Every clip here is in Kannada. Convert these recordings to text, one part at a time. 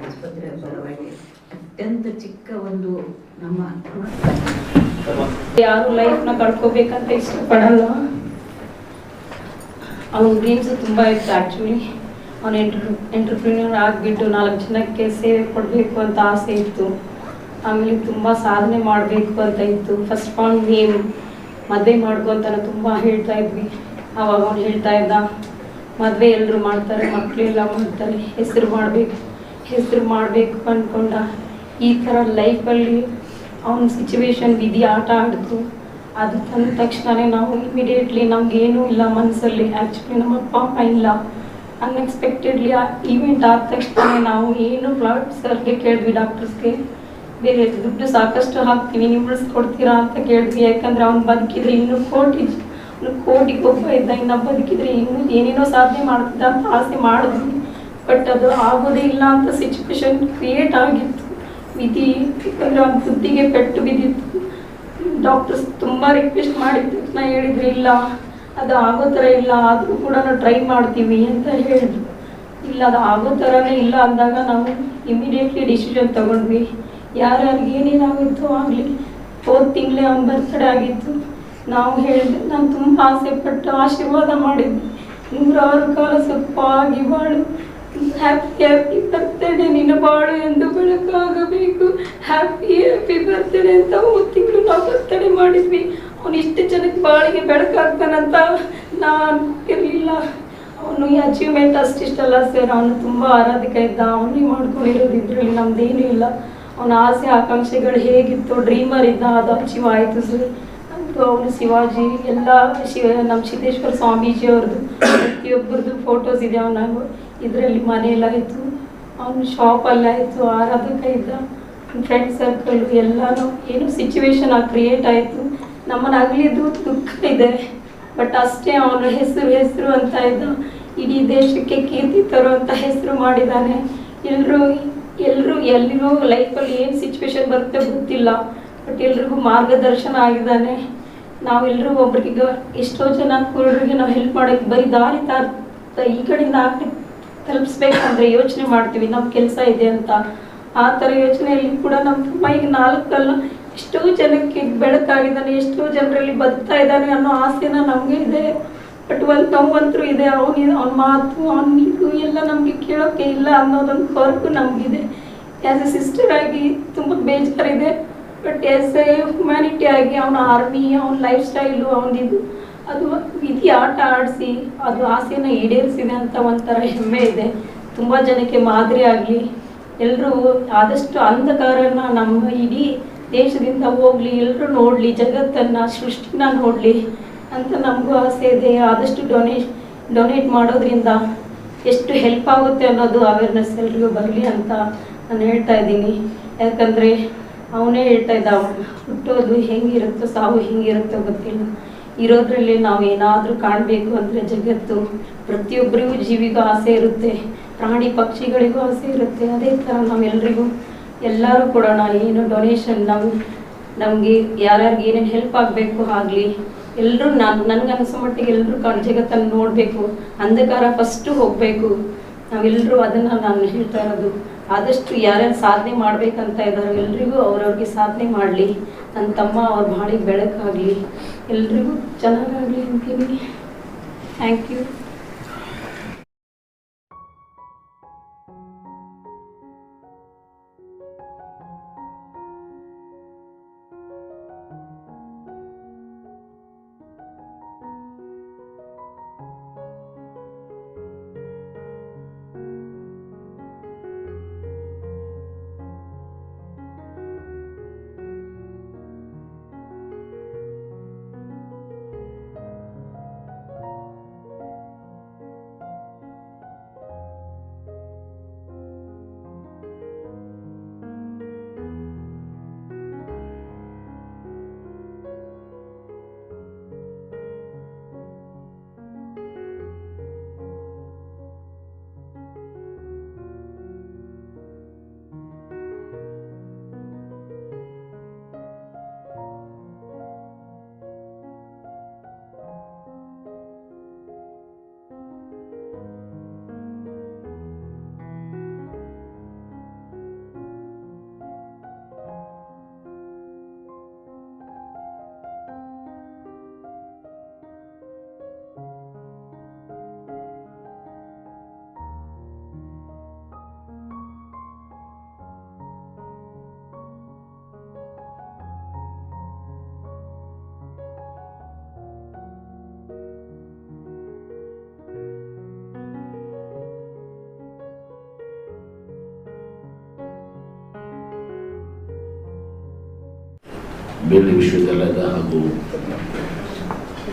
ಆಸ್ಪತ್ರೆಯ ಪರವಾಗಿ ಅತ್ಯಂತ ಚಿಕ್ಕ ಒಂದು ನಮ್ಮ ಯಾರು ಲೈಫ್ನ ಕಳ್ಕೋಬೇಕಂತ ಇಷ್ಟಪಡಲ್ಲ. ಅವನ ಡ್ರೀಮ್ಸ್ ತುಂಬ ಇತ್ತು. ಆ್ಯಕ್ಚುಲಿ ಅವನು ಎಂಟ್ರಪ್ರಿನ್ಯೂರ್ ಆಗಿಬಿಟ್ಟು 4 ಜನಕ್ಕೆ ಸೇವೆ ಕೊಡಬೇಕು ಅಂತ ಆಸೆ ಇತ್ತು. ಆಮೇಲೆ ತುಂಬ ಸಾಧನೆ ಮಾಡಬೇಕು ಅಂತ ಇತ್ತು. ಫಸ್ಟ್ ಆಫ್ ಆಲ್ ಮದುವೆ ಮಾಡ್ಕೊ ಅಂತ ತುಂಬ ಹೇಳ್ತಾ ಇದ್ವಿ. ಆವಾಗ ಅವ್ನು ಹೇಳ್ತಾ ಇದ್ದ, ಮದುವೆ ಎಲ್ಲರೂ ಮಾಡ್ತಾರೆ, ಮಕ್ಕಳೆಲ್ಲ ಮಾಡ್ತಾರೆ, ಹೆಸರು ಮಾಡಬೇಕು ಅಂದ್ಕೊಂಡ. ಈ ಥರ ಲೈಫಲ್ಲಿ ಅವನ ಸಿಚುವೇಶನ್ ವಿಧಿ ಆಟ ಆಡಿತು. ಅದು ತಂದ ತಕ್ಷಣವೇ ನಾವು ಇಮಿಡಿಯೇಟ್ಲಿ ನಮಗೇನೂ ಇಲ್ಲ ಮನಸ್ಸಲ್ಲಿ. ಆ್ಯಕ್ಚುಲಿ ನಮ್ಮ ಅಪ್ಪ ಅಮ್ಮ ಇಲ್ಲ. ಅನ್ಎಕ್ಸ್ಪೆಕ್ಟೆಡ್ಲಿ ಆ ಈವೆಂಟ್ ಆದ ತಕ್ಷಣ ನಾವು ಏನು ಬ್ಲಡ್ ಸರ್ಗೆ ಕೇಳಿದ್ವಿ, ಡಾಕ್ಟರ್ಸ್ಗೆ, ಬೇರೆ ದುಡ್ಡು ಸಾಕಷ್ಟು ಹಾಕ್ತೀವಿ, ನೀವು ಉಳಿಸ್ಕೊಡ್ತೀರಾ ಅಂತ ಕೇಳಿದ್ವಿ. ಯಾಕಂದರೆ ಅವ್ನು ಬದುಕಿದ್ರೆ ಇನ್ನೂ ಕೋಟಿಗೆ ಒಬ್ಬ ಇದ್ದ, ಇನ್ನು ಬದುಕಿದ್ರೆ ಇನ್ನೂ ಏನೇನೋ ಸಾಧನೆ ಮಾಡ್ತಿದ್ದ ಅಂತ ಆಸೆ ಮಾಡಿದ್ವಿ. ಬಟ್ ಅದು ಆಗೋದೇ ಇಲ್ಲ ಅಂತ ಸಿಚುವೇಶನ್ ಕ್ರಿಯೇಟ್ ಆಗಿತ್ತು. ವಿಧಿ ಯಾಕಂದರೆ ಅವ್ನ ಬುದ್ಧಿಗೆ ಪೆಟ್ಟು ಬಿದ್ದಿತ್ತು. ಡಾಕ್ಟರ್ಸ್ ತುಂಬ ರಿಕ್ವೆಸ್ಟ್ ಮಾಡಿದ ತಕ್ಷಣ ಹೇಳಿದ್ರು, ಇಲ್ಲ ಅದು ಆಗೋ ಥರ ಇಲ್ಲ, ಆದರೂ ಕೂಡ ನಾವು ಟ್ರೈ ಮಾಡ್ತೀವಿ ಅಂತ ಹೇಳಿದ್ರು. ಇಲ್ಲ ಅದು ಆಗೋ ಥರನೇ ಇಲ್ಲ ಅಂದಾಗ ನಾವು ಇಮಿಡಿಯೇಟ್ಲಿ ಡಿಸಿಷನ್ ತೊಗೊಂಡ್ವಿ. ಯಾರ್ಯಾರಿಗೆ ಏನೇನಾಗುತ್ತೋ ಆಗಲಿ. ಹೋದ ತಿಂಗಳೇ ಅವ್ನ ಬರ್ತ್ಡೇ ಆಗಿತ್ತು. ನಾವು ಹೇಳಿದ್ವಿ, ನಾನು ತುಂಬ ಆಸೆ ಪಟ್ಟು ಆಶೀರ್ವಾದ ಮಾಡಿದ್ವಿ, 106 ಕಾಲ ಸೊಪ್ಪಾಗಿ ಬಾಳು, ಹ್ಯಾಪಿ ಬರ್ತಡೇ, ನಿನ್ನ ಬಾಳು ಎಂದು ಬೆಳಕಾಗಬೇಕು, ಹ್ಯಾಪಿ ಬರ್ತ್ಡೇ ಅಂತ ಹೋದ ತಿಂಗಳು ನಾವು ಬರ್ತಡೇ ಮಾಡಿದ್ವಿ. ಅವನು ಇಷ್ಟು ಜನಕ್ಕೆ ಬಾಳಿಗೆ ಬೆಳಕಾಗ್ತಾನಂತ ನಾನು ಇರಲಿಲ್ಲ. ಅವನು ಈ ಅಚೀವ್ಮೆಂಟ್ ಅಷ್ಟಿಷ್ಟಲ್ಲ ಸರ್, ಅವನು ತುಂಬ ಆರಾಧಕ ಇದ್ದ. ಅವನಿಗೆ ಮಾಡ್ಕೊಂಡಿರೋದು ಇದರಲ್ಲಿ ನಮ್ದೇನೂ ಇಲ್ಲ. ಅವನ ಆಸೆ ಆಕಾಂಕ್ಷೆಗಳು ಹೇಗಿತ್ತು, ಡ್ರೀಮರ್ ಇದ್ದ, ಅದು ಅಚೀವ್ ಆಯಿತು ಸರ್. ಅಂತೂ ಅವನು ಶಿವಾಜಿ ಎಲ್ಲ ನಮ್ಮ ಸಿದ್ದೇಶ್ವರ ಸ್ವಾಮೀಜಿ ಅವ್ರದ್ದು ಪ್ರತಿಯೊಬ್ಬರದ್ದು ಫೋಟೋಸ್ ಇದೆ. ಅವನ ಇದರಲ್ಲಿ ಮನೆಯಲ್ಲಾಯಿತು, ಅವನು ಶಾಪಲ್ಲಾಯಿತು, ಆರಾಧಕ ಇದ್ದ. ಫ್ರೆಂಡ್ ಸರ್ಕಲ್ ಎಲ್ಲನೂ ಏನು ಸಿಚುವೇಶನ್ ಕ್ರಿಯೇಟ್ ಆಯಿತು. ನಮ್ಮನ್ನು ಅಗಲಿದ್ದು ದುಃಖ ಇದೆ. ಬಟ್ ಅಷ್ಟೇ ಅವನ ಹೆಸರು ಅಂತ ಇದ್ದ. ಇಡೀ ದೇಶಕ್ಕೆ ಕೀರ್ತಿ ತರುವಂಥ ಹೆಸರು ಮಾಡಿದ್ದಾನೆ. ಎಲ್ರಿಗೂ ಲೈಫಲ್ಲಿ ಏನು ಸಿಚುವೇಶನ್ ಬರುತ್ತೆ ಗೊತ್ತಿಲ್ಲ, ಬಟ್ ಎಲ್ರಿಗೂ ಮಾರ್ಗದರ್ಶನ ಆಗಿದ್ದಾನೆ. ನಾವೆಲ್ಲರೂ ಒಬ್ರಿಗೆ ಎಷ್ಟೋ ಜನ ಕುರುಡರಿಗೆ ನಾವು ಹೆಲ್ಪ್ ಮಾಡೋಕ್ಕೆ ಬರೀ ದಾರಿ ಈ ಕಡೆಯಿಂದ ತಲುಪಿಸ್ಬೇಕಂದ್ರೆ ಯೋಚನೆ ಮಾಡ್ತೀವಿ, ನಮ್ಮ ಕೆಲಸ ಇದೆ ಅಂತ. ಆ ಥರ ಯೋಚನೆಯಲ್ಲಿ ಕೂಡ ನಮ್ಮ ತುಂಬ ಈಗ 4 ಅಲ್ಲ ಎಷ್ಟೋ ಜನಕ್ಕೆ ಬೆಳಕಾಗಿದ್ದಾನೆ, ಎಷ್ಟೋ ಜನರಲ್ಲಿ ಬದುಕ್ತಾ ಇದ್ದಾನೆ ಅನ್ನೋ ಆಸೆನ ನಮಗೆ ಇದೆ. ಬಟ್ ಒಂದು ನೋವಂತರೂ ಇದೆ. ಅವನ ಮಾತು, ಅವನಿಗೂ ಎಲ್ಲ ನಮಗೆ ಕೇಳೋಕ್ಕೆ ಇಲ್ಲ ಅನ್ನೋದೊಂದು ಕೊರಗು ನಮಗಿದೆ. ಆ್ಯಸ್ ಎ ಸಿಸ್ಟರ್ ಆಗಿ ತುಂಬ ಬೇಜಾರಿದೆ. ಬಟ್ ಆ್ಯಸ್ ಎ ಹ್ಯುಮ್ಯಾನಿಟಿ ಆಗಿ ಅವನ ಆರ್ಮಿ, ಅವನ ಲೈಫ್ ಸ್ಟೈಲು, ಅವನದಿದ್ದು ಅದು ವಿಧಿ ಆಟ ಆಡಿಸಿ ಅದು ಆಸೆನ ಈಡೇರಿಸಿದೆ ಅಂತ ಒಂಥರ ಹೆಮ್ಮೆ ಇದೆ. ತುಂಬ ಜನಕ್ಕೆ ಮಾದರಿ ಆಗಲಿ, ಎಲ್ಲರೂ ಆದಷ್ಟು ಅಂಧಕಾರನ ನಮ್ಮ ಇಡೀ ದೇಶದಿಂದ ಹೋಗಲಿ, ಎಲ್ಲರೂ ನೋಡಲಿ, ಜಗತ್ತನ್ನು, ಸೃಷ್ಟಿನ ನೋಡಲಿ ಅಂತ ನಮಗೂ ಆಸೆ ಇದೆ. ಆದಷ್ಟು ಡೊನೇಟ್ ಮಾಡೋದ್ರಿಂದ ಎಷ್ಟು ಹೆಲ್ಪ್ ಆಗುತ್ತೆ ಅನ್ನೋದು ಅವೇರ್ನೆಸ್ ಎಲ್ರಿಗೂ ಬರಲಿ ಅಂತ ನಾನು ಹೇಳ್ತಾ ಇದ್ದೀನಿ. ಯಾಕಂದರೆ ಅವನೇ ಹೇಳ್ತಾ ಇದ್ದ, ಹುಟ್ಟೋದು ಹೆಂಗಿರುತ್ತೋ ಸಾವು ಹೆಂಗಿರುತ್ತೋ ಗೊತ್ತಿಲ್ಲ. ಇರೋದ್ರಲ್ಲಿ ನಾವು ಏನಾದರೂ ಕಾಣಬೇಕು ಅಂದರೆ ಜಗತ್ತು ಪ್ರತಿಯೊಬ್ಬರಿಗೂ ಜೀವಿಗೂ ಆಸೆ ಇರುತ್ತೆ, ಪ್ರಾಣಿ ಪಕ್ಷಿಗಳಿಗೂ ಆಸೆ ಇರುತ್ತೆ. ಅದೇ ಥರ ನಾವೆಲ್ಲರಿಗೂ ಎಲ್ಲರೂ ಕೊಡೋಣ. ಏನು ಡೊನೇಷನ್ ನಮಗೆ ಯಾರ್ಯಾರಿಗೆ ಏನೇನು ಹೆಲ್ಪ್ ಆಗಬೇಕು ಆಗಲಿ. ಎಲ್ಲರೂ ನನಗೆ ಅನಿಸೋ ಮಟ್ಟಿಗೆ ಎಲ್ಲರೂ ಜಗತ್ತನ್ನು ನೋಡಬೇಕು, ಅಂಧಕಾರ ಫಸ್ಟು ಹೋಗಬೇಕು. ನಾವೆಲ್ಲರೂ ಅದನ್ನು ನಾನು ಹೇಳ್ತಾ ಇರೋದು. ಆದಷ್ಟು ಯಾರ್ಯಾರು ಸಾಧನೆ ಮಾಡಬೇಕಂತ ಇದ್ದಾರೋ ಎಲ್ರಿಗೂ ಅವ್ರವ್ರಿಗೆ ಸಾಧನೆ ಮಾಡಲಿ. ನನ್ನ ತಮ್ಮ ಅವ್ರ ಬಾಳಿಗೆ ಬೆಳಕಾಗಲಿ, ಎಲ್ರಿಗೂ ಚೆನ್ನಾಗಾಗಲಿ ಅಂತೀನಿ. Thank you. ಬೇರೆ ವಿಶ್ವವಿದ್ಯಾಲಯದ ಹಾಗೂ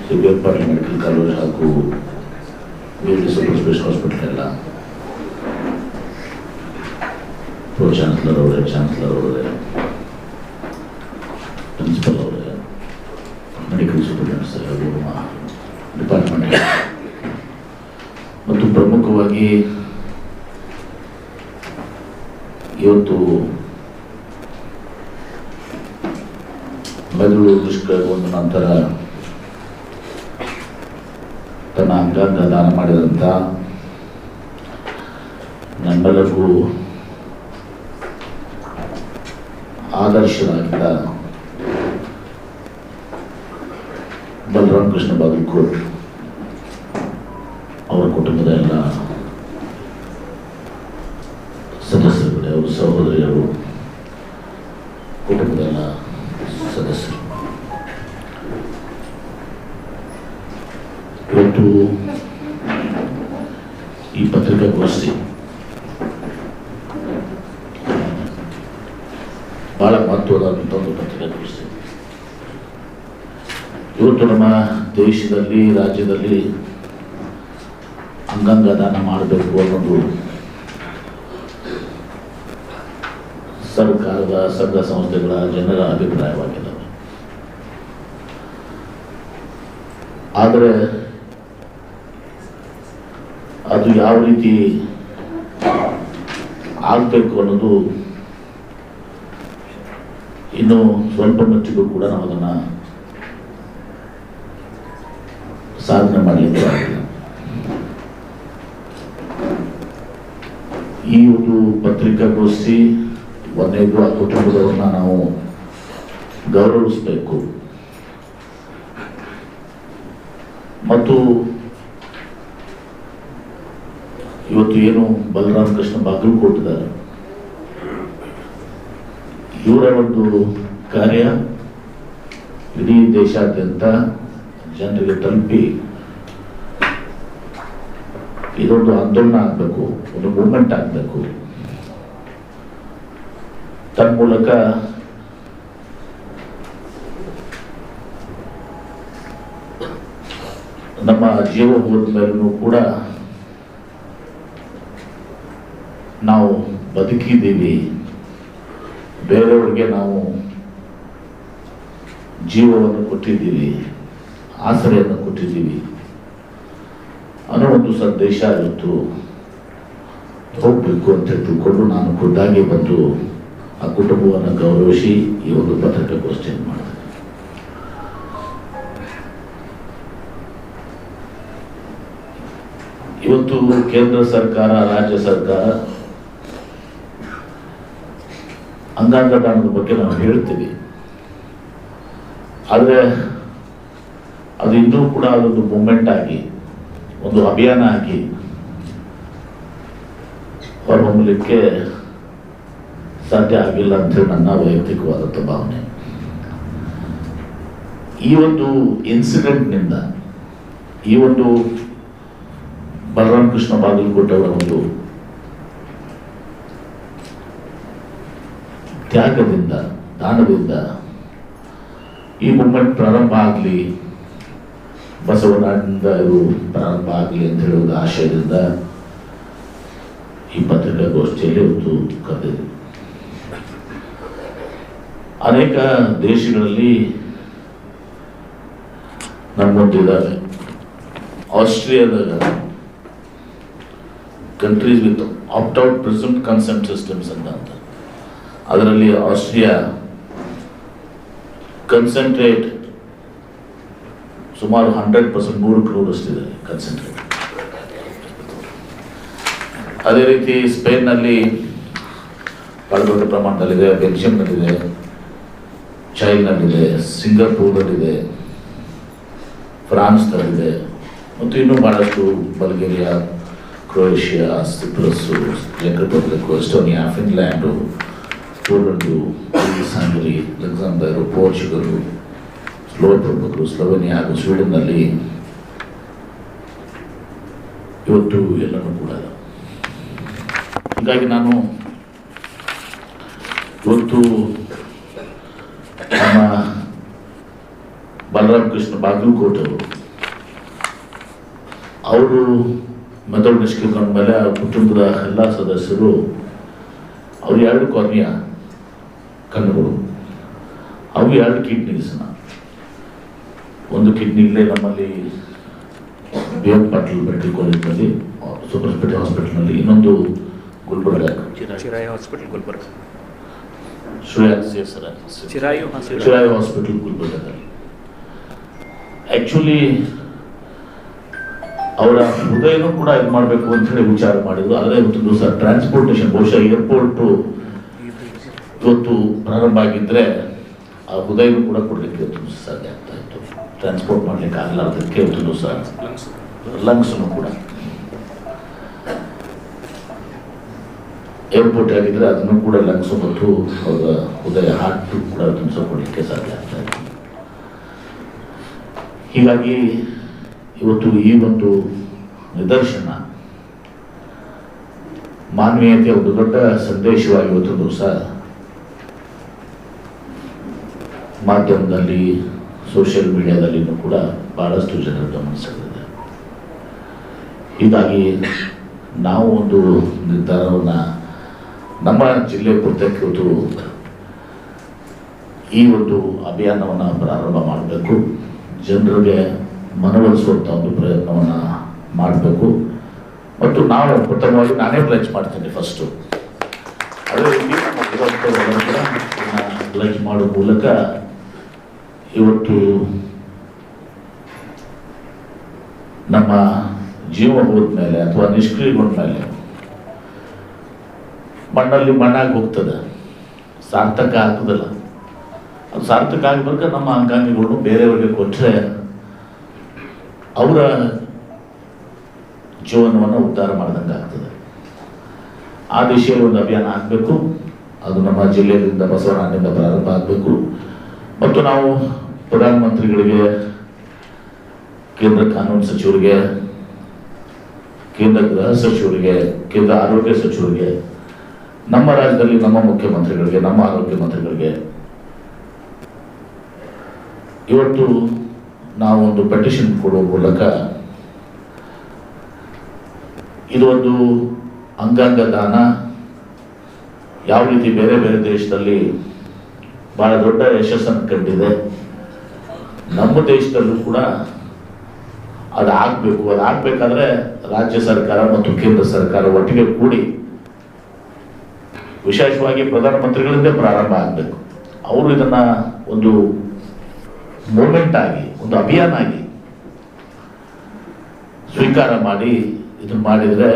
ಸಿಬಿಎಫ್ ಪಾಟೀಲ್ ಮೆಡಿಕಲ್ ಕಾಲೇಜ್ ಹಾಗೂ ಬೇರೆ ಸೂಪರ್ ಸ್ಪೆಷಲ್ ಹಾಸ್ಪಿಟಲ್ ಎಲ್ಲ ಪ್ರೋ ಚಾನ್ಸಲರ್ ಅವರೇ, ಚಾನ್ಸಲರ್ ಅವರೇ, ಪ್ರಿನ್ಸಿಪಲ್ ಅವರೇ, ಮೆಡಿಕಲ್ ಸೂಪರಿಂಟೆಂಡೆಂಟ್ಸ್ ಹಾಗೂ ಡಿಪಾರ್ಟ್ಮೆಂಟ್ ಮತ್ತು ಪ್ರಮುಖವಾಗಿ ಇವತ್ತು ಮೆದುಳು ದುಷ್ಕರ್ಮದ ನಂತರ ತನ್ನ ಅಂಗಾಂಗ ದಾನ ಮಾಡಿದಂಥ ನಮ್ಮೆಲ್ಲರಿಗೂ ಆದರ್ಶರಾಗಿದ್ದ ಬಲರಾಮ್ ಕೃಷ್ಣ ಬಾಗಲಕೋಟ್ ಅವರ ಕುಟುಂಬದ ಎಲ್ಲ ಸದಸ್ಯರುಗಳೇ, ಅವರ ಸಹೋದರಿಯರು, ಕುಟುಂಬದ ಎಲ್ಲ ಸದಸ್ಯರು, ಇವತ್ತು ಈ ಪತ್ರಿಕಾಗೋಷ್ಠಿ ಬಹಳ ಮಹತ್ವವಾದಂಥ ಒಂದು ಪತ್ರಿಕಾಗೋಷ್ಠಿ. ಇವತ್ತು ನಮ್ಮ ದೇಶದಲ್ಲಿ, ರಾಜ್ಯದಲ್ಲಿ ಅಂಗಾಂಗ ದಾನ ಮಾಡಬೇಕು ಅನ್ನೋದು ಸರ್ಕಾರದ, ಸಂಘ ಸಂಸ್ಥೆಗಳ, ಜನರ ಅಭಿಪ್ರಾಯವಾಗಿದ್ದಾವೆ. ಆದರೆ ಅದು ಯಾವ ರೀತಿ ಆಗಬೇಕು ಅನ್ನೋದು ಇನ್ನು ಸ್ವಲ್ಪ ಮಟ್ಟಿಗೂ ಕೂಡ ನಾವು ಅದನ್ನು ಸಾಧನೆ ಮಾಡಲಿಕ್ಕೆ ಆಗಿಲ್ಲ. ಈ ಒಂದು ಪತ್ರಿಕಾಗೋಷ್ಠಿ ಒಂದನೇದು ಆ ಕುಟುಂಬದವ್ರನ್ನ ನಾವು ಗೌರವಿಸಬೇಕು ಮತ್ತು ಇವತ್ತು ಏನು ಬಲರಾಮ್ ಕೃಷ್ಣ ಬಾಗಲಕೋಟ್ ಇದ್ದಾರೆ, ಇವರ ಒಂದು ಕಾರ್ಯ ಇಡೀ ದೇಶಾದ್ಯಂತ ಜನರಿಗೆ ತಲುಪಿ ಇದೊಂದು ಆಂದೋಲನ ಆಗಬೇಕು, ಒಂದು ಮೂವ್ಮೆಂಟ್ ಆಗಬೇಕು. ತನ್ಮೂಲಕ ನಮ್ಮ ಜೀವ ಹೋದ ಮೇಲೂ ಕೂಡ ನಾವು ಬದುಕಿದ್ದೀವಿ, ಬೇರೆಯವರಿಗೆ ನಾವು ಜೀವವನ್ನು ಕೊಟ್ಟಿದ್ದೀವಿ, ಆಸರೆಯನ್ನು ಕೊಟ್ಟಿದ್ದೀವಿ ಅನ್ನೋ ಒಂದು ಸಂದೇಶ ಇವತ್ತು ಹೋಗಬೇಕು ಅಂತ ತಿಳ್ಕೊಂಡು ನಾನು ಖುದ್ದಾಗಿ ಬಂದು ಆ ಕುಟುಂಬವನ್ನು ಗೌರವಿಸಿ ಈ ಒಂದು ಪತ್ರಿಕಾಗೋಷ್ಠಿಯನ್ನು ಮಾಡಿದೆ. ಇವತ್ತು ಕೇಂದ್ರ ಸರ್ಕಾರ, ರಾಜ್ಯ ಸರ್ಕಾರ ಅಂಗಾಂಗ ದಾನದ ಬಗ್ಗೆ ನಾವು ಹೇಳ್ತೀವಿ, ಆದರೆ ಅದು ಇನ್ನೂ ಕೂಡ ಅದೊಂದು ಮೂಮೆಂಟ್ ಆಗಿ, ಒಂದು ಅಭಿಯಾನ ಆಗಿ ಹೊರಹೊಮ್ಮಲಿಕ್ಕೆ ಸಾಧ್ಯ ಆಗಿಲ್ಲ ಅಂತೇಳಿ ನನ್ನ ವೈಯಕ್ತಿಕವಾದಂಥ ಭಾವನೆ. ಈ ಒಂದು ಇನ್ಸಿಡೆಂಟ್ನಿಂದ, ಈ ಒಂದು ಬಲರಾಮ್ ಕೃಷ್ಣ ಬಾಗಲಕೋಟ್ ಅವರ ಒಂದು ತ್ಯಾಗದಿಂದ, ದಾನದಿಂದ ಈ ಮೂಮೆಂಟ್ ಪ್ರಾರಂಭ ಆಗಲಿ, ಬಸವನಾಡಿನಿಂದ ಇದು ಪ್ರಾರಂಭ ಆಗಲಿ ಅಂತ ಹೇಳುವ ಆಶಯದಿಂದ ಈ ಪತ್ರಿಕಾಗೋಷ್ಠಿಯಲ್ಲಿ ಇವತ್ತು ಕರೆದಿದೆ. ಅನೇಕ ದೇಶಗಳಲ್ಲಿ ನಮ್ಮೊಂದಿದ್ದಾವೆ. ಆಸ್ಟ್ರಿಯಾದಾಗ countries with opt-out presumed consent systems ಅಂತ, ಅದರಲ್ಲಿ ಆಸ್ಟ್ರಿಯಾ ಕನ್ಸಂಟ್ರೇಟ್ ಸುಮಾರು 100%, 100 ಅಷ್ಟಿದೆ ಕನ್ಸಂಟ್ರೇಟ್. ಅದೇ ರೀತಿ ಸ್ಪೇನ್ನಲ್ಲಿ ಬಹಳ ದೊಡ್ಡ ಪ್ರಮಾಣದಲ್ಲಿದೆ, ಬೆಲ್ಜಿಯಂನಲ್ಲಿದೆ, ಚೈನಲ್ಲಿದೆ, ಸಿಂಗಾಪುರದಲ್ಲಿದೆ, ಫ್ರಾನ್ಸ್ನಲ್ಲಿದೆ ಮತ್ತು ಇನ್ನೂ ಬಹಳಷ್ಟು ಬಲ್ಗೇರಿಯಾ, ಕ್ರೊಯೇಷಿಯಾ, ಸಿಪ್ರಸ್, ಚೆಕ್ Republic, Estonia, Finland, Poland, Hungary, Luxembourg, Portugal, Slovenia Slovenia ಹಾಗೂ ಸ್ವೀಡನ್ನಲ್ಲಿ ಇವತ್ತು ಎಲ್ಲನೂ ಕೂಡ. ಹೀಗಾಗಿ ನಾನು ಇವತ್ತು ನಮ್ಮ ಬಲರಾಮ್ ಕೃಷ್ಣ ಬಾಗಲಕೋಟ್ ಅವರು ಮೆದುಳು ನಿಷ್ಕ್ರಿಯಗೊಂಡ ಮೇಲೆ ಆ ಕುಟುಂಬದ ಎಲ್ಲ ಸದಸ್ಯರು ಅವ್ರು 2 ಕಾರ್ನಿಯ ಕಣ್ಣುಗಳು, ಅವು 2 ಕಿಡ್ನೀಸ್ನ, ಒಂದು ಕಿಡ್ನಿಲೇ ನಮ್ಮಲ್ಲಿ BM ಪಾಟೀಲ್ ಮೆಡಿಕಲ್ ಕಾಲೇಜ್ನಲ್ಲಿ ಸೂಪರ್ ಸ್ಪೆಷಾಲಿಟಿ ಹಾಸ್ಪಿಟಲ್ನಲ್ಲಿ, ಇನ್ನೊಂದು ಗುಲ್ಬರ್ಗ ಚಿರಾಯು ಹಾಸ್ಪಿಟಲ್ ಗುಲ್ಬರ್ಗ, ಚಿರಾಯು ಹಾಸ್ಪಿಟಲ್ ಗುಲ್ಬರ್ಗದಲ್ಲಿ. ಆ್ಯಕ್ಚುಲಿ ಅವರ ಹೃದಯನೂ ಕೂಡ ಇದು ಮಾಡಬೇಕು ಅಂತ ಹೇಳಿ ವಿಚಾರ ಮಾಡಿದ್ರು. ಆದರೆ ಇವತ್ತು ದಿವಸ ಟ್ರಾನ್ಸ್ಪೋರ್ಟೇಷನ್, ಬಹುಶಃ ಏರ್ಪೋರ್ಟು ಇವತ್ತು ಪ್ರಾರಂಭ ಆಗಿದ್ದರೆ ಆ ಹೃದಯನೂ ಕೂಡ ಕೊಡಲಿಕ್ಕೆ ಇವತ್ತು ದಿವಸ ಸಾಧ್ಯ ಆಗ್ತಾ ಇತ್ತು. ಟ್ರಾನ್ಸ್ಪೋರ್ಟ್ ಮಾಡಲಿಕ್ಕೆ ಆಗಲಾರ್ದಕ್ಕೆ ಇವತ್ತು ದಿವಸ ಲಂಗ್ಸನ್ನು ಕೂಡ ಏರ್ಪೋರ್ಟ್ ಆಗಿದ್ರೆ ಅದನ್ನು ಕೂಡ ಲಂಗ್ಸು ಮತ್ತು ಅವರ ಹೃದಯ ಹಾರ್ಟು ಕೂಡ ತುಂಬಿಸೋ ಕೊಡಲಿಕ್ಕೆ ಸಾಧ್ಯ ಆಗ್ತಾ ಇತ್ತು. ಹೀಗಾಗಿ ಇವತ್ತು ಈ ಒಂದು ನಿದರ್ಶನ ಮಾನವೀಯತೆಯ ಒಂದು ದೊಡ್ಡ ಸಂದೇಶವಾಗಿ ಇವತ್ತು ದಿವಸ ಮಾಧ್ಯಮದಲ್ಲಿ, ಸೋಷಿಯಲ್ ಮೀಡಿಯಾದಲ್ಲಿನೂ ಕೂಡ ಬಹಳಷ್ಟು ಜನರು ಗಮನಿಸಿದೆ. ಹೀಗಾಗಿ ನಾವು ಒಂದು ನಿರ್ಧಾರವನ್ನು ನಮ್ಮ ಜಿಲ್ಲೆ ಕುರಿತಕ್ಕೆ ಇವತ್ತು ಈ ಒಂದು ಅಭಿಯಾನವನ್ನು ಪ್ರಾರಂಭ ಮಾಡಬೇಕು, ಜನರಿಗೆ ಮನವೊಲಿಸುವಂಥ ಒಂದು ಪ್ರಯತ್ನವನ್ನು ಮಾಡಬೇಕು. ಮತ್ತು ನಾವು ಪ್ರಥಮವಾಗಿ ನಾನೇ ಪ್ಲಜ್ ಮಾಡ್ತೀನಿ ಫಸ್ಟು, ಅದೇ ರೀತಿ ಪ್ಲಜ್ ಮಾಡೋ ಮೂಲಕ ಇವತ್ತು ನಮ್ಮ ಜೀವ ಹೋದ ಮೇಲೆ ಅಥವಾ ನಿಷ್ಕ್ರಿಯಗೊಂಡ ಮೇಲೆ ಮಣ್ಣಲ್ಲಿ ಮಣ್ಣಾಗಿ ಹೋಗ್ತದೆ, ಸಾರ್ಥಕ ಆಗ್ತದಲ್ಲ. ಅದು ಸಾರ್ಥಕ ಆಗಬೇಕಾದ್ರೆ ನಮ್ಮ ಅಂಗಾಂಗಗಳನ್ನು ಬೇರೆಯವರಿಗೆ ಕೊಟ್ಟರೆ ಅವರ ಜೀವನವನ್ನು ಉದ್ಧಾರ ಮಾಡಿದಂಗೆ ಆಗ್ತದೆ. ಆ ದಿಶೆಯಲ್ಲಿ ಒಂದು ಅಭಿಯಾನ ಆಗಬೇಕು. ಅದು ನಮ್ಮ ಜಿಲ್ಲೆಯಿಂದ, ಬಸವನಹಳ್ಳಿಯಿಂದ ಪ್ರಾರಂಭ ಆಗಬೇಕು. ಮತ್ತು ನಾವು ಪ್ರಧಾನಮಂತ್ರಿಗಳಿಗೆ, ಕೇಂದ್ರ ಕಾನೂನು ಸಚಿವರಿಗೆ, ಕೇಂದ್ರ ಗೃಹ ಸಚಿವರಿಗೆ, ಕೇಂದ್ರ ಆರೋಗ್ಯ ಸಚಿವರಿಗೆ, ನಮ್ಮ ರಾಜ್ಯದಲ್ಲಿ ನಮ್ಮ ಮುಖ್ಯಮಂತ್ರಿಗಳಿಗೆ, ನಮ್ಮ ಆರೋಗ್ಯ ಮಂತ್ರಿಗಳಿಗೆ ಇವತ್ತು ನಾವು ಒಂದು ಪೆಟಿಷನ್ ಕೊಡುವ ಮೂಲಕ ಇದು ಒಂದು ಅಂಗಾಂಗ ದಾನ ಯಾವ ರೀತಿ ಬೇರೆ ಬೇರೆ ದೇಶದಲ್ಲಿ ಬಹಳ ದೊಡ್ಡ ಯಶಸ್ಸನ್ನು ಕಂಡಿದೆ, ನಮ್ಮ ದೇಶದಲ್ಲೂ ಕೂಡ ಅದು ಆಗಬೇಕು. ಅದು ಆಗಬೇಕಾದ್ರೆ ರಾಜ್ಯ ಸರ್ಕಾರ ಮತ್ತು ಕೇಂದ್ರ ಸರ್ಕಾರ ಒಟ್ಟಿಗೆ ಕೂಡಿ, ವಿಶೇಷವಾಗಿ ಪ್ರಧಾನಮಂತ್ರಿಗಳಿಂದ ಪ್ರಾರಂಭ ಆಗಬೇಕು. ಅವರು ಇದನ್ನ ಒಂದು ಮೂಮೆಂಟ್ ಆಗಿ, ಒಂದು ಅಭಿಯಾನ ಆಗಿ ಸ್ವೀಕಾರ ಮಾಡಿ ಇದನ್ನು ಮಾಡಿದರೆ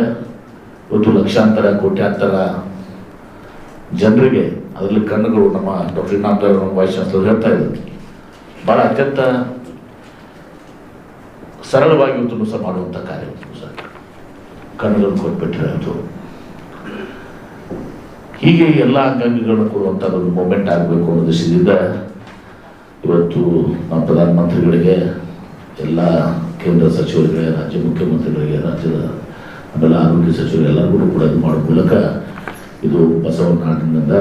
ಇವತ್ತು ಲಕ್ಷಾಂತರ ಕೋಟ್ಯಾಂತರ ಜನರಿಗೆ, ಅದರಲ್ಲಿ ಕಣ್ಣುಗಳು, ನಮ್ಮ ಡಾಕ್ಟರ್ ಇನಾಮದಾರ್ ನಮ್ಮ ವೈಸ್ ಚಾನ್ಸಲರ್ ಹೇಳ್ತಾ ಇದ್ರು, ಬಹಳ ಅತ್ಯಂತ ಸರಳವಾಗಿ ಇವತ್ತು ಸಹ ಮಾಡುವಂಥ ಕಾರ್ಯ ಸಹ ಕಣ್ಣುಗಳನ್ನು ಕೊಟ್ಬಿಟ್ರೆ ಅದು ಹೀಗೆ ಎಲ್ಲ ಅಂಗಾಂಗಗಳನ್ನು ಕೊಡುವಂಥ ಒಂದು ಮೂಮೆಂಟ್ ಆಗಬೇಕು ಅನ್ನೋ ಉದ್ದೇಶದಿಂದ ಇವತ್ತು ನಮ್ಮ ಪ್ರಧಾನಮಂತ್ರಿಗಳಿಗೆ, ಎಲ್ಲ ಕೇಂದ್ರ ಸಚಿವರಿಗೆ, ರಾಜ್ಯ ಮುಖ್ಯಮಂತ್ರಿಗಳಿಗೆ, ರಾಜ್ಯದ ಆಮೇಲೆ ಆರೋಗ್ಯ ಸಚಿವರು ಎಲ್ಲರಿಗೂ ಕೂಡ ಇದು ಮಾಡೋ ಮೂಲಕ ಇದು ಬಸವನಹಳ್ಳಿಯಿಂದ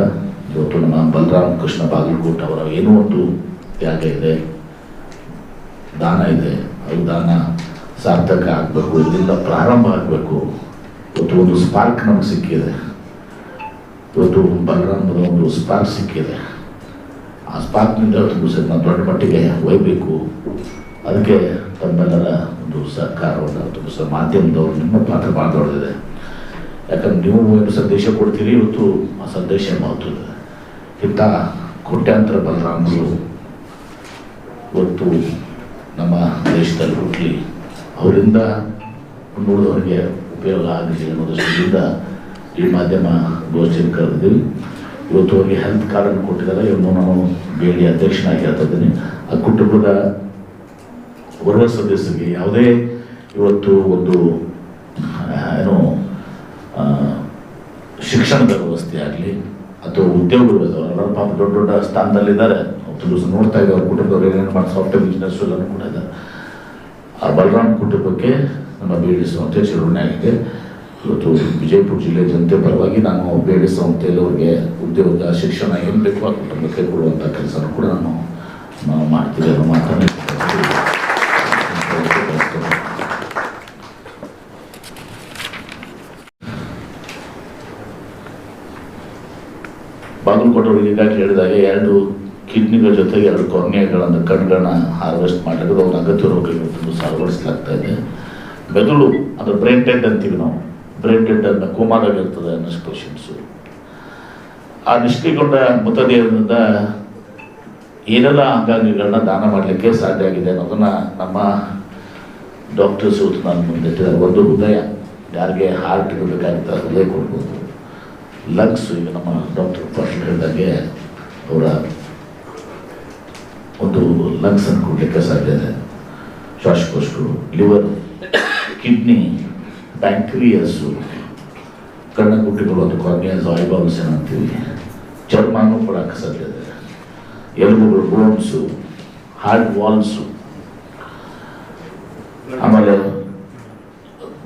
ಇವತ್ತು ನಮ್ಮ ಬಲರಾಮ್ ಕೃಷ್ಣ ಬಾಗಲಕೋಟ್ ಅವರ ಏನೋ ಒಂದು ತ್ಯಾಗ ಇದೆ, ದಾನ ಇದೆ, ಅದು ದಾನ ಸಾರ್ಥಕ ಆಗಬೇಕು, ಇದರಿಂದ ಪ್ರಾರಂಭ ಆಗಬೇಕು. ಇವತ್ತು ಒಂದು ಸ್ಪಾರ್ಕ್ ನಮಗೆ ಸಿಕ್ಕಿದೆ, ಇವತ್ತು ಬಲರಾಮದ ಒಂದು ಸ್ಪಾರ್ಕ್ ಸಿಕ್ಕಿದೆ. ಆ ಸ್ಪಾರ್ಕ್ನಿಂದ ನಾವು ದೊಡ್ಡ ಮಟ್ಟಿಗೆ ಒಯ್ಯಬೇಕು. ಅದಕ್ಕೆ ತಮ್ಮೆಲ್ಲರ ಒಂದು ಸಹಕಾರವನ್ನು ತುಂಬ ಮಾಧ್ಯಮದವರು, ನಿಮ್ಮ ಪಾತ್ರ ಭಾಳ ದೊಡ್ಡದಿದೆ. ಯಾಕಂದ್ರೆ ನೀವು ಏನು ಸಂದೇಶ ಕೊಡ್ತೀರಿ, ಇವತ್ತು ಆ ಸಂದೇಶ ಮಹತ್ವದ. ಇಂಥ ಕೋಟ್ಯಾಂತರ ಬಲರಾಮರು ಇವತ್ತು ನಮ್ಮ ದೇಶದಲ್ಲಿ ಹುಟ್ಟಲಿ, ಅವರಿಂದ ನೋಡಿದವರಿಗೆ ಉಪಯೋಗ ಆಗಲಿ ಅನ್ನೋ ದೃಷ್ಟಿಯಿಂದ ಈ ಮಾಧ್ಯಮ ಗೋಷ್ಠಿಯನ್ನು ಕರೆದಿದ್ದೀವಿ. ಇವತ್ತು ಅವರಿಗೆ ಹೆಲ್ತ್ ಕಾರ್ಡನ್ನು ಕೊಟ್ಟಿದ್ದಾರೆ. ಇವನ್ನು ನಾನು ಬೇಡಿ ಅಧ್ಯಕ್ಷನಾಗಿ ಹೇಳ್ತಾ ಇದ್ದೀನಿ. ಆ ಕುಟುಂಬದ ಓರ್ವ ಸದಸ್ಯರಿಗೆ ಯಾವುದೇ ಇವತ್ತು ಒಂದು ಏನು ಶಿಕ್ಷಣದ ವ್ಯವಸ್ಥೆ ಆಗಲಿ ಅಥವಾ ಉದ್ಯೋಗಗಳು ಎಲ್ಲರೂ ಪಾಪ ದೊಡ್ಡ ದೊಡ್ಡ ಸ್ಥಾನದಲ್ಲಿದ್ದಾರೆ. ಅವತ್ತು ನೋಡ್ತಾ ಇದ್ದಾರೆ, ಅವ್ರ ಕುಟುಂಬದವ್ರು ಏನೇನು ಮಾಡಿ ಸಾಫ್ಟ್ವೇರ್ ಬಿಸ್ನೆಸ್ ಎಲ್ಲರೂ ಕೂಡ ಇದ್ದಾರೆ. ಆ ಬಲರಾಮ್ ಕುಟುಂಬಕ್ಕೆ ನಮ್ಮ BD ಸಂಸ್ಥೆ ಚಿರಋಣಿ ಆಗಿದೆ. ಇವತ್ತು ವಿಜಯಪುರ ಜಿಲ್ಲೆ ಜನತೆ ಪರವಾಗಿ ನಾನು BD ಸಂಸ್ಥೆಯಲ್ಲಿ ಅವ್ರಿಗೆ ಉದ್ಯೋಗ, ಶಿಕ್ಷಣ ಏನು ಬೇಕು ಆ ಕುಟುಂಬಕ್ಕೆ ಕೊಡುವಂಥ ಕೆಲಸನೂ ಕೂಡ ನಾನು ಮಾಡ್ತಿದ್ದೆ ಅನ್ನೋ ಮಾತನ್ನು ಸಂಬಂಧಪಟ್ಟವರಿಗೆ ಈಗಾಗಲೇ ಹೇಳಿದಾಗ 2 ಕಿಡ್ನಿಗಳ ಜೊತೆಗೆ 2 ಕಾರ್ನಿಯಾಗಳನ್ನು ಕಣ್ಗಳನ್ನ ಹಾರ್ವೆಸ್ಟ್ ಮಾಡಲಿಕ್ಕೆ ಅವ್ರ ಅಗತ್ಯ ರೋಗಗಳು ಅಳವಡಿಸಲಾಗ್ತಾ ಇದೆ. ಮೆದುಳು ಅದು ಬ್ರೈನ್ ಡೆಡ್ ಅಂತೀವಿ ನಾವು, ಬ್ರೈನ್ ಡೆಡ್ ಅನ್ನ ಕೋಮಾದಾಗಿರ್ತದೆ ಅನ್ನೋ ಪೇಷಂಟ್ಸು. ಆ ನಿಷ್ಕ್ರಿಯಗೊಂಡ ಮೃತದೇಹದಿಂದ ಏನೆಲ್ಲ ಅಂಗಾಂಗಗಳನ್ನ ದಾನ ಮಾಡಲಿಕ್ಕೆ ಸಾಧ್ಯ ಆಗಿದೆ ಅನ್ನೋದನ್ನ ನಮ್ಮ ಡಾಕ್ಟರ್ಸ್ ನಾನು ಮುಂದಿಟ್ಟಿದ್ದಾರೆ. ಒಂದು ಹೃದಯ, ಯಾರಿಗೆ ಹಾರ್ಟ್ ಇರಬೇಕಾಗಿತ್ತು ಹೃದಯ ಕೊಡ್ಬೋದು. ಲಂಗ್ಸ್, ಈಗ ನಮ್ಮ ಡಾಕ್ಟರ್ ಫಸ್ಟ್ ಹೇಳಿದಾಗೆ ಅವರ ಒಂದು ಲಂಗ್ಸನ್ನು ಕೊಡಲಿಕ್ಕೆ ಸಾಧ್ಯ ಇದೆ. ಶ್ವಾಸಕೋಶಗಳು, ಲಿವರ್, ಕಿಡ್ನಿ, ಬ್ಯಾಂಕ್ರಿಯಸ್ಸು, ಕಣ್ಣಗುಡ್ಡಿಗಳು, ಅದು ಕಾರ್ನಿಯಾಸ್, ಐಬಾಲ್ಸ್ ಏನಂತೀವಿ, ಚರ್ಮನೂ ಕೊಡೋಕ್ಕೆ ಸಾಧ್ಯ ಇದೆ. ಎಲುಬುಗಳು, ಬೋನ್ಸು, ಹಾರ್ಟ್ ವಾಲ್ಸು, ಆಮೇಲೆ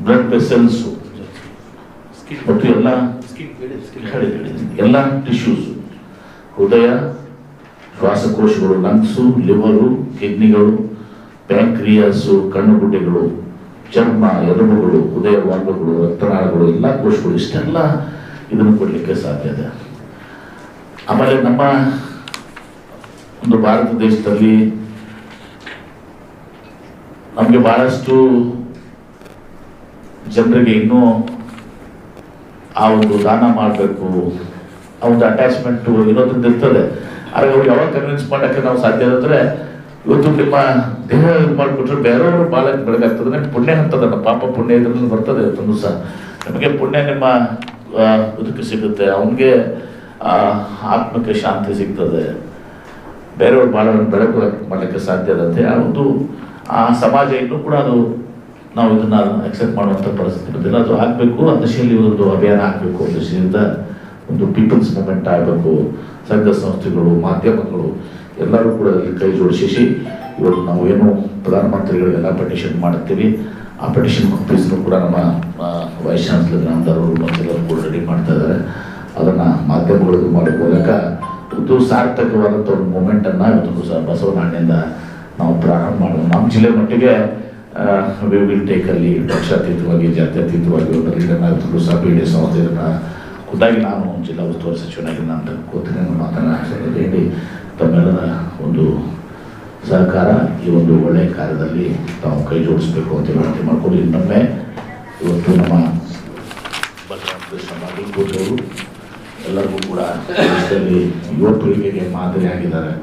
ಬ್ಲಡ್ ವೆಸಲ್ಸು ಮತ್ತು ಎಲ್ಲ ಟಿಶ್ಯೂಸು, ಹೃದಯ, ಶ್ವಾಸಕೋಶಗಳು, ಲಂಗ್ಸು, ಲಿವರು, ಕಿಡ್ನಿಗಳು, ಪ್ಯಾಂಕ್ರಿಯಾಸು, ಕಣ್ಣುಗುಡ್ಡೆಗಳು, ಚರ್ಮ, ಎಲುಬುಗಳು, ಹೃದಯ ವಾಲ್ವಗಳು, ರಕ್ತನಾಳಗಳು, ಎಲ್ಲ ಕೋಶಗಳು, ಇಷ್ಟೆಲ್ಲ ಇದನ್ನು ಕೊಡಲಿಕ್ಕೆ ಸಾಧ್ಯ ಇದೆ. ಆಮೇಲೆ ನಮ್ಮ ಒಂದು ಭಾರತ ದೇಶದಲ್ಲಿ ನಮಗೆ ಬಹಳಷ್ಟು ಜನರಿಗೆ ಇನ್ನೂ ಆ ಒಂದು ದಾನ ಮಾಡಬೇಕು, ಆ ಒಂದು ಅಟ್ಯಾಚ್ಮೆಂಟ್ ಇರೋದ್ರಿಂದ ಇರ್ತದೆ. ಆದರೆ ಅವ್ರು ಯಾವಾಗ ಕನ್ವಿನ್ಸ್ ಮಾಡೋಕ್ಕೆ ನಾವು ಸಾಧ್ಯ ಅಂದರೆ, ಇವತ್ತು ನಿಮ್ಮ ದೇಹ ಇದು ಮಾಡಿಕೊಟ್ರೆ ಬೇರೆಯವರು ಭಾಳ ಬೆಳಗಾಗ್ತದೆ. ನಿಮ್ಗೆ ಪುಣ್ಯ ಅಂತದಲ್ಲ, ಪಾಪ ಪುಣ್ಯ ಇದ್ರಲ್ಲಿ ಬರ್ತದೆ. ಇವತ್ತೊಂದು ಸಹ ನಿಮಗೆ ಪುಣ್ಯ ನಿಮ್ಮ ಇದಕ್ಕೆ ಸಿಗುತ್ತೆ, ಅವನಿಗೆ ಆತ್ಮಕ್ಕೆ ಶಾಂತಿ ಸಿಗ್ತದೆ, ಬೇರೆಯವ್ರು ಭಾಳ ಬೆಳಕು ಮಾಡಲಿಕ್ಕೆ ಸಾಧ್ಯ ಇರುತ್ತೆ. ಆ ಒಂದು ಆ ಸಮಾಜ ಇನ್ನೂ ಕೂಡ ಅದು ನಾವು ಇದನ್ನ ಅಕ್ಸೆಪ್ಟ್ ಮಾಡುವಂಥ ಪರಿಸ್ಥಿತಿ ಬಂದಿಲ್ಲ. ಅದು ಆಗಬೇಕು, ಆ ದಿಶೆಯಲ್ಲಿ ಒಂದು ಅಭಿಯಾನ ಆಗಬೇಕು, ಆ ದಿಶೆಯಿಂದ ಒಂದು ಪೀಪಲ್ಸ್ ಮೂವ್ಮೆಂಟ್ ಆಗಬೇಕು. ಸಂಘ ಸಂಸ್ಥೆಗಳು, ಮಾಧ್ಯಮಗಳು ಎಲ್ಲರೂ ಕೂಡ ಅದರಲ್ಲಿ ಕೈ ಜೋಡಿಸಿ ಇವತ್ತು ನಾವು ಏನು ಪ್ರಧಾನಮಂತ್ರಿಗಳಿಗೆಲ್ಲ ಪೆಟಿಷನ್ ಮಾಡ್ತೀವಿ, ಆ ಪೆಟಿಷನ್ ಕಾಪೀಸ್ನು ಕೂಡ ನಮ್ಮ ವೈಸ್ ಚಾನ್ಸಲರ್ ನಾಮದಾರವರು ಮತ್ತೆಲ್ಲರೂ ಕೂಡ ರೆಡಿ ಮಾಡ್ತಾ ಇದ್ದಾರೆ. ಅದನ್ನು ಮಾಧ್ಯಮಗಳಿಗೂ ಮಾಡೋ ಮೂಲಕ ಒಂದು ಸಾರ್ಥಕವಾದಂಥ ಒಂದು ಮೂಮೆಂಟನ್ನು ಇವತ್ತು ಸಹ ಬಸವನಹಳ್ಳಿಯಿಂದ ನಾವು ಪ್ರಾರಂಭ ಮಾಡೋದು. ನಮ್ಮ ಜಿಲ್ಲೆ ಮಟ್ಟಿಗೆ ವಿ ವಿಲ್ ಟೇಕ್ ಅಲ್ಲಿ ಪಕ್ಷಾತೀತವಾಗಿ, ಜಾತ್ಯತೀತವಾಗಿ ಒಂದು ಲೀಡರ್ನಾಗಿದ್ದು ಸಹ BD ಸಂಸ್ಥೆಯನ್ನು ಖುದ್ದಾಗಿ ನಾನು ಜಿಲ್ಲಾ ಉಸ್ತುವಾರಿ ಸಚಿವನಾಗಿ ನಾನು ತೆಗೆದುಕೋತೀನಿ. ಮಾತನಾಡಿ ಹೇಳಿ ತಮ್ಮೆಲ್ಲರ ಒಂದು ಸಹಕಾರ ಈ ಒಂದು ಒಳ್ಳೆಯ ಕಾರ್ಯದಲ್ಲಿ ತಾವು ಕೈ ಜೋಡಿಸಬೇಕು ಅಂತ ವಿನಂತಿ ಮಾಡಿಕೊಂಡು, ಇನ್ನೊಮ್ಮೆ ಇವತ್ತು ನಮ್ಮ ಬಲರಾಮಕೃಷ್ಣ ಮಾದಿಕೋಟೆಯವರು ಎಲ್ಲರಿಗೂ ಕೂಡ ದೇಶದಲ್ಲಿ ಯುವ ಪೀಳಿಗೆಗೆ ಮಾದರಿಯಾಗಿದ್ದಾರೆ.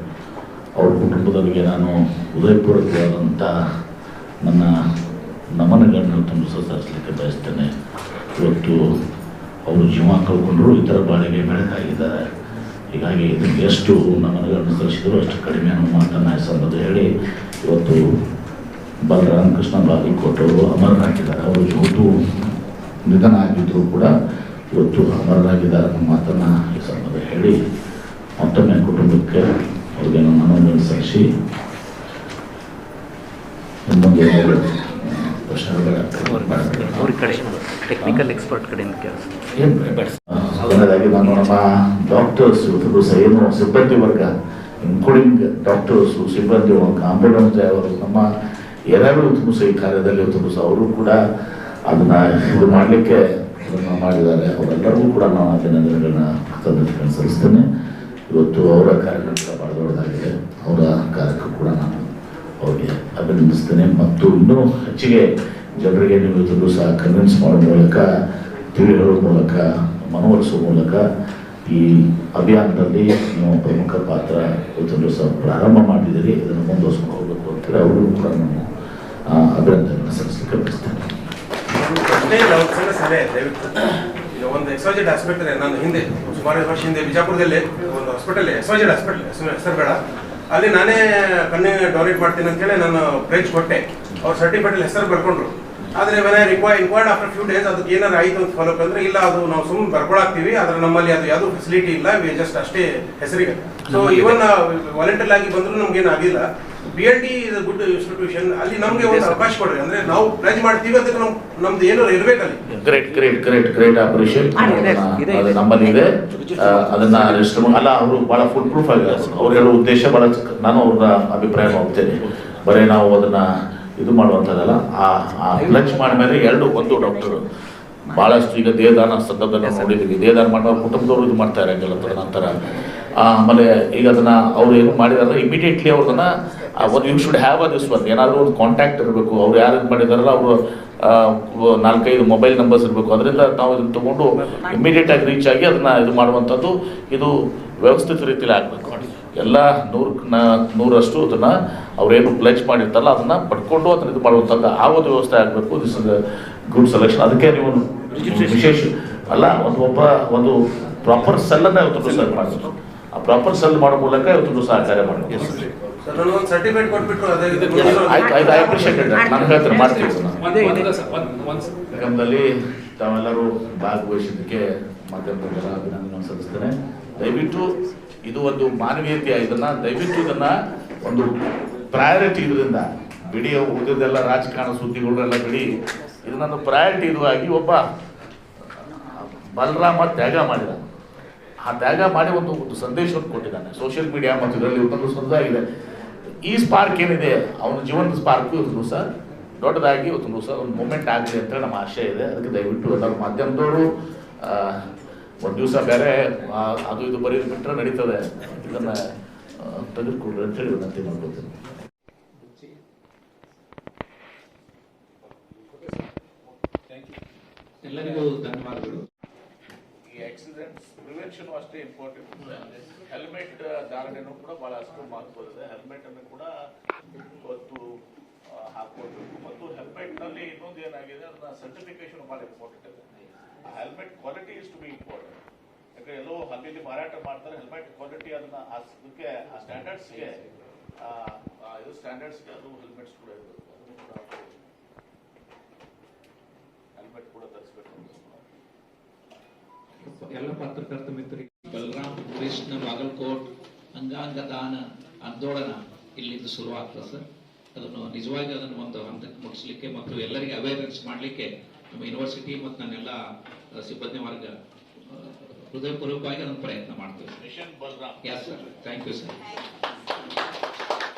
ಅವ್ರ ಕುಟುಂಬದವರಿಗೆ ನಾನು ಹೃದಯಪೂರ್ವಕವಾದಂಥ ನನ್ನ ನಮನಗಳನ್ನು ತುಂಬ ಸಲ್ಲಿಸಲಿಕ್ಕೆ ಬಯಸ್ತೇನೆ. ಇವತ್ತು ಅವರು ಜೀವ ಕಳ್ಕೊಂಡ್ರು, ಇತರ ಬಾಳಿಗೆ ಬೆಳಕಾಗಿದ್ದಾರೆ. ಹೀಗಾಗಿ ಇದಕ್ಕೆ ಎಷ್ಟು ನಮನಗಳನ್ನು ಸಲ್ಲಿಸಿದ್ರು ಅಷ್ಟು ಕಡಿಮೆ ಅನ್ನೋ ಮಾತನ್ನು ಸಂಬಂಧ ಹೇಳಿ ಇವತ್ತು ಬಲರಾಮಕೃಷ್ಣ ಬಾಗಲಕೋಟೆಯವರು ಅಮರರಾಗಿದ್ದಾರೆ. ಅವರು ಇವತ್ತು ನಿಧನ ಆಗಿದ್ದರೂ ಕೂಡ ಇವತ್ತು ಅಮರರಾಗಿದ್ದಾರೆ ಅನ್ನೋ ಮಾತನ್ನು ಈ ಸಂಬಂಧ ಹೇಳಿ ಮತ್ತೊಮ್ಮೆ ಕುಟುಂಬಕ್ಕೆ ಅವ್ರಿಗೆ ನಾನು ಮನವಿಯನ್ನು ಸಲ್ಲಿಸಿ ಮುಂದೆ ಟೆಕ್ನಿಕಲ್ ಎಕ್ಸ್ಪರ್ಟ್ ಕಡೆಯಿಂದ ಕೆಲಸ ಕೊನೆಯದಾಗಿ ನಾನು ನಮ್ಮ ಡಾಕ್ಟರ್ಸ್ ಇವತ್ತು ಸಹ ಏನು ಸಿಬ್ಬಂದಿ ವರ್ಗ, ಇನ್ಕ್ಲೂಡಿಂಗ್ ಡಾಕ್ಟರ್ಸು, ಸಿಬ್ಬಂದಿ ವರ್ಗ, ಆಂಬುಲೆನ್ಸ್ ಡ್ರೈವರು, ನಮ್ಮ ಯಾರ್ಯಾರು ಇವತ್ತು ಸಹ ಈ ಕಾರ್ಯದಲ್ಲಿ ಇವತ್ತು ಸಹ ಅವರು ಕೂಡ ಅದನ್ನ ಇದು ಮಾಡಲಿಕ್ಕೆ ಮಾಡಿದ್ದಾರೆ. ಅವರೆಲ್ಲರಿಗೂ ಕೂಡ ನಾನು ಅಭಿನಂದನೆಗಳನ್ನ ಕೃತಜ್ಞತೆಗಳನ್ನು ಸಲ್ಲಿಸ್ತೇನೆ. ಇವತ್ತು ಅವರ ಕಾರ್ಯಕ್ರಮ ಭಾಳ ದೊಡ್ಡದಾಗಿದೆ, ಅವರ ಕಾರ್ಯಕ್ಕೂ ಕೂಡ ನಾನು ಅವ್ರಿಗೆ ಅಭಿನಂದಿಸ್ತೇನೆ. ಮತ್ತು ಇನ್ನೂ ಹೆಚ್ಚಿಗೆ ಜನರಿಗೆ ನೀವು ಇವತ್ತು ಸಹ ಕನ್ವಿನ್ಸ್ ಮಾಡೋ ಮೂಲಕ, ತಿಳಿ ಹೇಳೋ ಮೂಲಕ, ಮನವೊಲಿಸುವ ಮೂಲಕ ಈ ಅಭಿಯಾನದಲ್ಲಿ ನೀವು ಪ್ರಮುಖ ಪಾತ್ರ ಇವತ್ತು ಸಹ ಪ್ರಾರಂಭ ಮಾಡಿದ್ದೀರಿ. ಇದನ್ನು ಮುಂದುವರಿಸ್ಕೊಂಡು ಹೋಗಬೇಕು ಅಂತೇಳಿ ಅವರು ಕೂಡ ನಾನು ಅಭಿನಂದನೆಯನ್ನು ಸಲ್ಲಿಸಲಿಕ್ಕೆ ಬಯಸ್ತೇನೆ. ಈಗ ಒಂದು ಎಕ್ಸ್ವಾಜೆಡ್ ಹಾಸ್ಪಿಟಲ್, ನಾನು ಹಿಂದೆ ಸುಮಾರು ವರ್ಷ ಹಿಂದೆ ಬಿಜಾಪುರದಲ್ಲಿ ಒಂದು ಹಾಸ್ಪಿಟಲ್, ಎಕ್ಸ್ವಾಜೆಡ್ ಹಾಸ್ಪಿಟಲ್, ಹೆಸರು ಬೇಡ, ಅಲ್ಲಿ ನಾನೇ ಕಣ್ಣಿಗೆ ಡೊನೇಟ್ ಮಾಡ್ತೀನಿ ಅಂತೇಳಿ ನಾನು ಪ್ರೈಸ್ ಕೊಟ್ಟೆ. ಅವ್ರ ಸರ್ಟಿಫಿಕೇಟ್ ಹೆಸರು ಬರ್ಕೊಂಡ್ರು. ಆದರೆ ಇನ್ಕ್ವೈರ್ಡ್ ಆಫ್ಟರ್ ಫ್ಯೂ ಡೇಸ್ ಅದಕ್ಕೆ ಏನಾರು ಆಯಿತು ಅಂತ ಫಾಲೋಅಪ್ ಅಂದರೆ, ಇಲ್ಲ ಅದು ನಾವು ಸುಮ್ಮನೆ ಬರ್ಕೊಳಾಗ್ತೀವಿ, ಆದರೆ ನಮ್ಮಲ್ಲಿ ಅದು ಯಾವುದೂ ಫೆಸಿಲಿಟಿ ಇಲ್ಲ, ಜಸ್ಟ್ ಅಷ್ಟೇ ಹೆಸರಿಗೆ. ಸೊ ಇವನ್ ವಾಲಂಟಿಯರ್ ಆಗಿ ಬಂದರೂ ನಮ್ಗೇನು ಆಗಿಲ್ಲ. BLT is a good institution, ಅಲ್ಲಿ ನಮಗೆ ಒಂದು ಅವಕಾಶ ಕೊಡ್ರಿ, ಅಂದ್ರೆ ನಾವು ಪ್ಲೇಜ್ ಮಾಡ್ತೀವಿ, ಅದಕ್ಕೆ ನಮ್ದು ಏನಾರು ಇರ್ಬೇಕಲ್ಲಿ. ಗ್ರೇಟ್ ಅಪ್ರಿಷಿಯೇಟ್ ಅದು ನಮ್ಮಲ್ಲಿ ಇದೆ. ಅದನ್ನ ಅಲ್ಲ, ಅವರು ಬಹಳ ಫುಲ್ ಪ್ರೂಫ್ ಆಗಿದೆ. ಅವ್ರು ಹೇಳೋ ಉದ್ದೇಶ ಬಹಳ, ನಾನು ಅವ್ರ ಅಭಿಪ್ರಾಯ ಹೋಗ್ತೇನೆ. ಬರೀ ನಾವು ಅದನ್ನ ಇದು ಮಾಡುವಂಥದ್ದಲ್ಲ, ಆ ಪ್ಲಂಚ್ ಮಾಡಿದ್ಮೇಲೆ ಒಂದು ಡಾಕ್ಟರ್ ಬಹಳಷ್ಟು ಈಗ ದೇಹದಾನ ಸಂದರ್ಭದಲ್ಲಿ ನೋಡಿದ್ದೀವಿ, ದೇಹದಾನ ಮಾಡುವ ಕುಟುಂಬದವರು ಇದು ಮಾಡ್ತಾ ಇರಂಗಿಲ್ಲ. ನಂತರ ಆಮೇಲೆ ಈಗ ಅದನ್ನ ಅವ್ರು ಏನು ಮಾಡಿದಾರಲ್ಲ ಇಮಿಡಿಯೇಟ್ಲಿ ಅವ್ರನ್ನ ಒಂದು you should have this one ಏನಾದರೂ ಒಂದು ಕಾಂಟ್ಯಾಕ್ಟ್ ಇರಬೇಕು. ಅವ್ರು ಯಾರು ಇದು ಮಾಡಿದಾರಲ್ಲ ಅವರು 4-5 ಮೊಬೈಲ್ ನಂಬರ್ಸ್ ಇರಬೇಕು. ಅದರಿಂದ ನಾವು ಇದನ್ನು ತಗೊಂಡು ಇಮಿಡಿಯೇಟ್ ಆಗಿ ರೀಚ್ ಆಗಿ ಅದನ್ನ ಇದು ಮಾಡುವಂಥದ್ದು ಇದು ವ್ಯವಸ್ಥಿತ ರೀತಿಯಲ್ಲಿ ಆಗಬೇಕು. ಎಲ್ಲ 100% ಅದನ್ನ ಅವ್ರೇನು ಪ್ಲೆಜ್ ಮಾಡಿರ್ತಾರಲ್ಲ ಅದನ್ನ ಪಡ್ಕೊಂಡು ಅದನ್ನ ಇದು ಮಾಡುವಂಥದ್ದು ಆ ಒಂದು ವ್ಯವಸ್ಥೆ ಆಗಬೇಕು. This is good selection. ಅದಕ್ಕೆ ನೀವು ವಿಶೇಷ ಅಲ್ಲ ಒಂದು ಪ್ರಾಪರ್ ಸೆಲ್ಲನ್ನು ಇವತ್ತು ಸರ್ ಮಾಡಬೇಕು. ಆ ಪ್ರಾಪರ್ ಸೆಲ್ ಮಾಡೋ ಮೂಲಕ ಇವತ್ತು ಸಹ ಕಾರ್ಯ ಮಾಡಬೇಕು. ಸರ್ಟಿಫಿಕೇಟ್ ಕೊಟ್ಬಿಟ್ರು ಆಯ್ತು, ಐ ಅಪ್ರಿಷಿಯೇಟ್. ನಾನು ಹೇಳ್ತೇನೆ, ಮಾಡ್ತೀವಿ ಕಾರ್ಯಕ್ರಮದಲ್ಲಿ ತಾವೆಲ್ಲರೂ ಭಾಗವಹಿಸಿದ್ದಕ್ಕೆ ಮಾಧ್ಯಮದ ಅಭಿನಂದನೆ ಸಲ್ಲಿಸ್ತೇನೆ. ದಯವಿಟ್ಟು ಇದು ಒಂದು ಮಾನವೀಯತೆಯ ಇದನ್ನ ದಯವಿಟ್ಟು ಇದನ್ನ ಒಂದು ಪ್ರಯಾರಿಟಿ ಇದರಿಂದ ಬಿಡಿ. ಉಳಿದೆಲ್ಲ ರಾಜಕಾರಣ ಸುದ್ದಿಗಳೆಲ್ಲ ಬಿಡಿ, ಇದನ್ನೊಂದು ಪ್ರಯಾರಿಟಿ ಇದು ಆಗಿ ಒಬ್ಬ ಬಲರಾಮ ತ್ಯಾಗ ಮಾಡಿದ. ಆ ತ್ಯಾಗ ಮಾಡಿ ಒಂದು ಸಂದೇಶವನ್ನು ಕೊಟ್ಟಿದ್ದಾನೆ ಸೋಷಿಯಲ್ ಮೀಡಿಯಾ ಮತ್ತು ಇದರಲ್ಲಿ ಒಂದು ಸ್ವಂತವಾಗಿದೆ. ಈ ಸ್ಪಾರ್ಕ್ ಏನಿದೆ ಅವನ ಜೀವನದ ಸ್ಪಾರ್ಕು ಇವತ್ತು ಸಹ ದೊಡ್ಡದಾಗಿ ಇವತ್ತು ಸಹ ಒಂದು ಮೂಮೆಂಟ್ ಆಗಲಿ ಅಂತೇಳಿ ನಮ್ಮ ಆಶಯ ಇದೆ. ಅದಕ್ಕೆ ದಯವಿಟ್ಟು ಎಲ್ಲರೂ ಮಾಧ್ಯಮದವರು ಒಂದು ದಿವಸ ಬೇರೆ ಅದು ಇದು ಬರೀ ಬಿಟ್ಟರೆ ನಡೀತದೆ, ಇದನ್ನು ತೆಗೆದುಕೊಡ್ರಿ ಅಂತೇಳಿ ವಿನಂತಿ ಮಾಡ್ಕೊತೀನಿ. ಎಲ್ಲರಿಗೂ ಧನ್ಯವಾದಗಳು. ಈ ಆಕ್ಸಿಡೆಂಟ್ಸ್ ಪ್ರಿವೆನ್ಷನ್ ಅಷ್ಟೇ ಇಂಪಾರ್ಟೆಂಟ್. ಹೆಲ್ಮೆಟ್ ಧಾರಣೆನೂ ಕೂಡ ಬಹಳ ಅಷ್ಟು ಮಹತ್ವದಿದೆ. ಹೆಲ್ಮೆಟ್ ಅನ್ನು ಕೂಡ ಇವತ್ತು ಹಾಕೊಳ್ಬೇಕು. ಮತ್ತು ಹೆಲ್ಮೆಟ್ ನಲ್ಲಿ ಇನ್ನೊಂದು ಏನಾಗಿದೆ ಅದನ್ನ ಸರ್ಟಿಫಿಕೇಶನ್ ಬಹಳ ಇಂಪಾರ್ಟೆಂಟ್ ಇದೆ. ಆ helmet quality is to be important. ಯಾಕಂದ್ರೆ ಎಲ್ಲೋ ಅಲ್ಲಿ ಮಾರಾಟ ಮಾಡ್ತಾರೆ ಹೆಲ್ಮೆಟ್ ಕ್ವಾಲಿಟಿ ಅದನ್ನ ಅದಕ್ಕೆ ಆ ಸ್ಟ್ಯಾಂಡರ್ಡ್ಸ್ಗೆ ಇದು ಸ್ಟ್ಯಾಂಡರ್ಡ್ಸ್ಗೆ ಅದು ಹೆಲ್ಮೆಟ್ಸ್ ಕೂಡ ಇರಬೇಕು. ಹೆಲ್ಮೆಟ್ ಕೂಡ ತರಿಸಬೇಕು. ಎಲ್ಲ ಪತ್ರಕರ್ತ ಮಿತ್ರರಿಗೆ ಬಲರಾಮ್ ಕೃಷ್ಣ ಬಾಗಲಕೋಟ್ ಅಂಗಾಂಗ ದಾನ ಆಂದೋಲನ ಇಲ್ಲಿಂದ ಶುರುವಾಗ್ತದೆ ಸರ್. ಅದನ್ನು ನಿಜವಾಗಿ ಅದನ್ನು ಒಂದು ಹಂತಕ್ಕೆ ಮುಗಿಸ್ಲಿಕ್ಕೆ ಮತ್ತು ಎಲ್ಲರಿಗೆ ಅವೇರ್ನೆಸ್ ಮಾಡಲಿಕ್ಕೆ ನಮ್ಮ ಯೂನಿವರ್ಸಿಟಿ ಮತ್ತು ನನ್ನೆಲ್ಲ ಸಿಬ್ಬಂದಿ ವರ್ಗ ಹೃದಯಪೂರ್ವಕವಾಗಿ ಅದನ್ನು ಪ್ರಯತ್ನ ಮಾಡ್ತೇವೆ. Mission Balaram. Yes sir, thank you sir.